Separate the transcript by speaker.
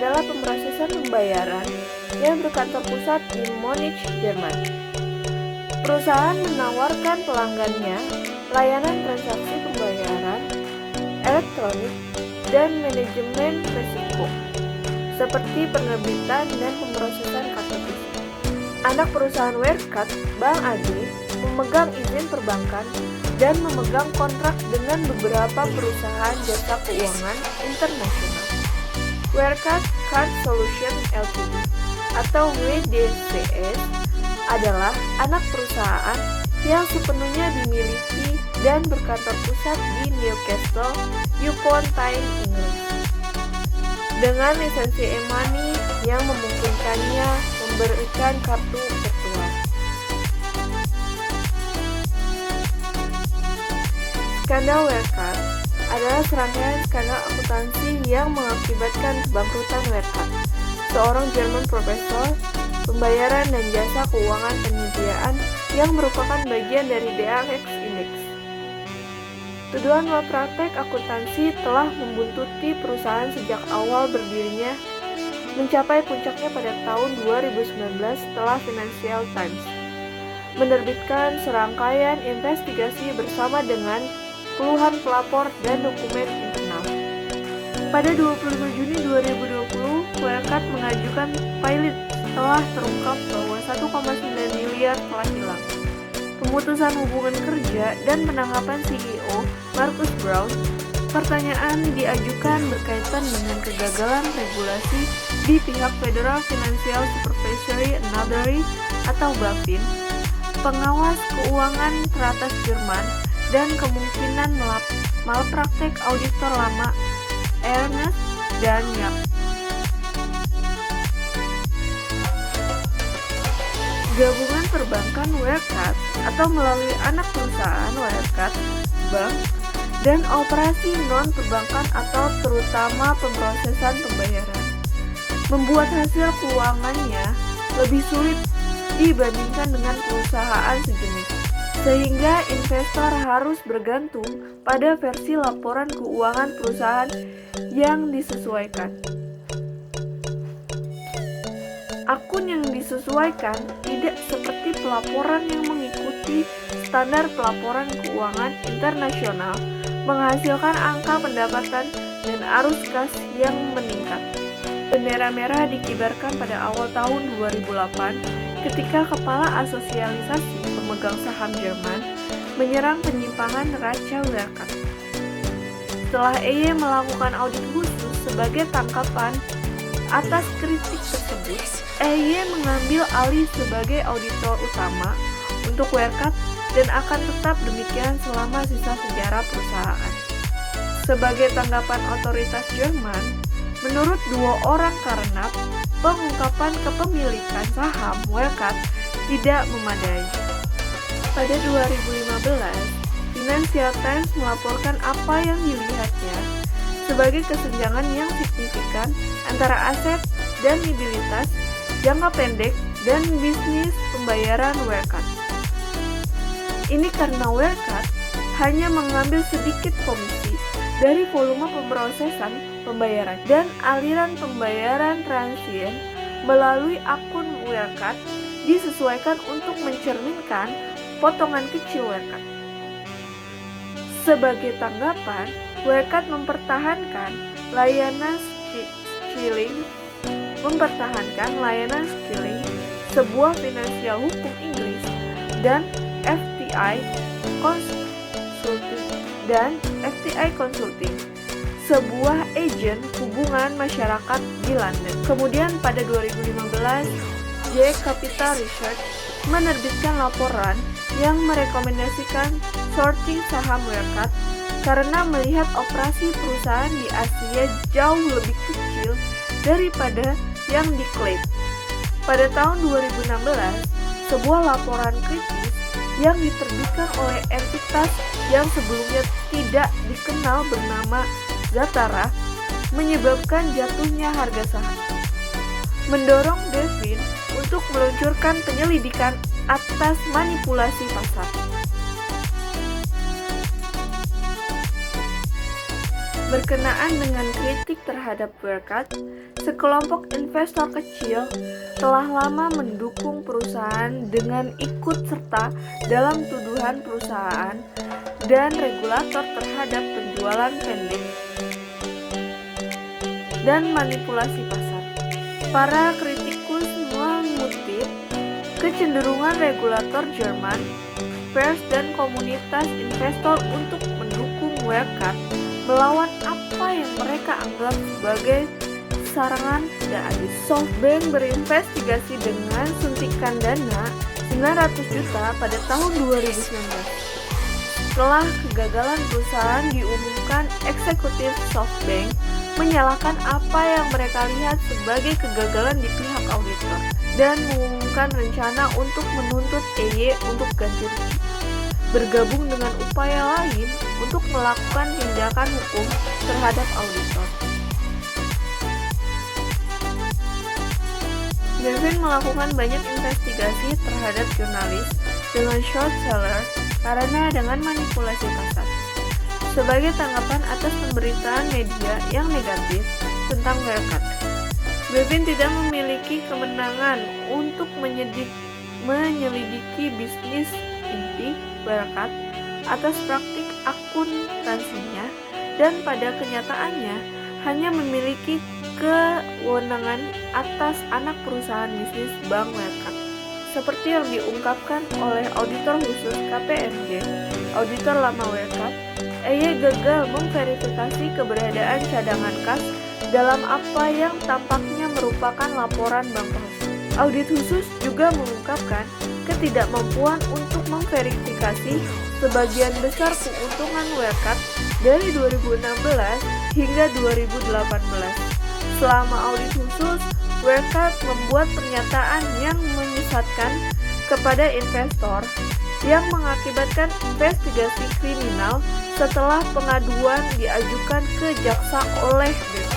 Speaker 1: adalah pemrosesan pembayaran yang berkantor pusat di Munich, Jerman. Perusahaan menawarkan pelanggannya layanan transaksi pembayaran elektronik dan manajemen risiko, seperti penerbitan dan pemrosesan kartu kredit. Anak perusahaan Wirecard, Bank AG, memegang izin perbankan dan memegang kontrak dengan beberapa perusahaan jasa keuangan internasional. Wirecard Card Solutions Ltd atau WDCS adalah anak perusahaan yang sepenuhnya dimiliki dan berkantor pusat di Newcastle upon Tyne, Inggris. Dengan lisensi e-money yang memungkinkannya memberikan kartu virtual. Skandal Wirecard adalah serangkaian skandal akuntansi yang mengakibatkan kebangkrutan Wirecard, seorang Jerman profesor pembayaran dan jasa keuangan penyediaan yang merupakan bagian dari DAX Index. Tuduhan malpraktek akuntansi telah membuntuti perusahaan sejak awal berdirinya, mencapai puncaknya pada tahun 2019 setelah Financial Times menerbitkan serangkaian investigasi bersama dengan puluhan pelapor dan dokumen internal. Pada 25 Juni 2020, Wirecard mengajukan pilot setelah terungkap bahwa 1,9 miliar telah hilang. Pemutusan hubungan kerja dan penangkapan CEO Markus Braun. Pertanyaan diajukan berkaitan dengan kegagalan regulasi di pihak Federal Financial Supervisory Authority atau BaFin, pengawas keuangan teratas Jerman, dan kemungkinan malpraktek auditor lama Ernst & Young. Gabungan perbankan Wirecard atau melalui anak perusahaan Wirecard Bank dan operasi non-perbankan atau terutama pemrosesan pembayaran membuat hasil keuangannya lebih sulit dibandingkan dengan perusahaan sejenis, sehingga investor harus bergantung pada versi laporan keuangan perusahaan yang disesuaikan. Akun yang disesuaikan tidak seperti pelaporan yang mengikuti standar pelaporan keuangan internasional, menghasilkan angka pendapatan dan arus kas yang meningkat. Bendera merah dikibarkan pada awal tahun 2008 ketika Kepala Asosiasi Pemegang Saham Jerman menyerang penyimpangan neraca Wirecard. Setelah EY melakukan audit khusus sebagai tangkapan atas kritik tersebut, EY mengambil alih sebagai auditor utama untuk Wirecard dan akan tetap demikian selama sisa sejarah perusahaan. Sebagai tanggapan otoritas Jerman, menurut dua orang karena pengungkapan kepemilikan saham Wirecard tidak memadai. Pada 2015, Financial Times melaporkan apa yang dilihatnya sebagai kesenjangan yang signifikan antara aset dan liabilitas jangka pendek dan bisnis pembayaran Wirecard. Ini karena Wirecard hanya mengambil sedikit komisi dari volume pemrosesan pembayaran dan aliran pembayaran transien melalui akun Wirecard disesuaikan untuk mencerminkan potongan kecil Wirecard. Sebagai tanggapan, Wirecard mempertahankan layanan skilling, sebuah finansial hukum Inggris, dan FTI Consulting, sebuah agen hubungan masyarakat di London. Kemudian pada 2015, J Capital Research menerbitkan laporan yang merekomendasikan sorting saham Wirecard karena melihat operasi perusahaan di Asia jauh lebih kecil daripada yang diklaim. Pada tahun 2016, sebuah laporan kritis yang diterbitkan oleh entitas yang sebelumnya tidak dikenal bernama Zatara menyebabkan jatuhnya harga saham, mendorong BaFin untuk meluncurkan penyelidikan atas manipulasi pasar. Berkenaan dengan kritik terhadap Wirecard, sekelompok investor kecil telah lama mendukung perusahaan dengan ikut serta dalam tuduhan perusahaan dan regulator terhadap penjualan pendek dan manipulasi pasar. Para kritikus mengutip kecenderungan regulator Jerman, pers dan komunitas investor untuk mendukung Wirecard melawan apa yang mereka anggap sebagai serangan tidak adil. SoftBank berinvestigasi dengan suntikan dana 900 juta pada tahun 2019. Setelah kegagalan perusahaan diumumkan, eksekutif SoftBank menyalahkan apa yang mereka lihat sebagai kegagalan di pihak auditor dan mengumumkan rencana untuk menuntut EY untuk ganti rugi, bergabung dengan upaya lain untuk melakukan tindakan hukum terhadap auditor. Bevin melakukan banyak investigasi terhadap jurnalis dengan short seller karena dengan manipulasi pasar. Sebagai tanggapan atas pemberitaan media yang negatif tentang Wirecard, Bevin tidak memiliki kewenangan untuk menyelidiki bisnis inti Wirecard atas praktik akuntansinya dan pada kenyataannya hanya memiliki kewenangan atas anak perusahaan bisnis Bank Wirecard. Seperti yang diungkapkan oleh auditor khusus KPMG, auditor lama Wirecard, EY gagal memverifikasi keberadaan cadangan kas dalam apa yang tampaknya merupakan laporan bank palsu. Audit khusus juga mengungkapkan ketidakmampuan untuk memverifikasi sebagian besar keuntungan Wirecard dari 2016 hingga 2018. Selama audit khusus, Wirecard membuat pernyataan yang menyesatkan kepada investor yang mengakibatkan investigasi kriminal setelah pengaduan diajukan ke jaksa oleh BPN.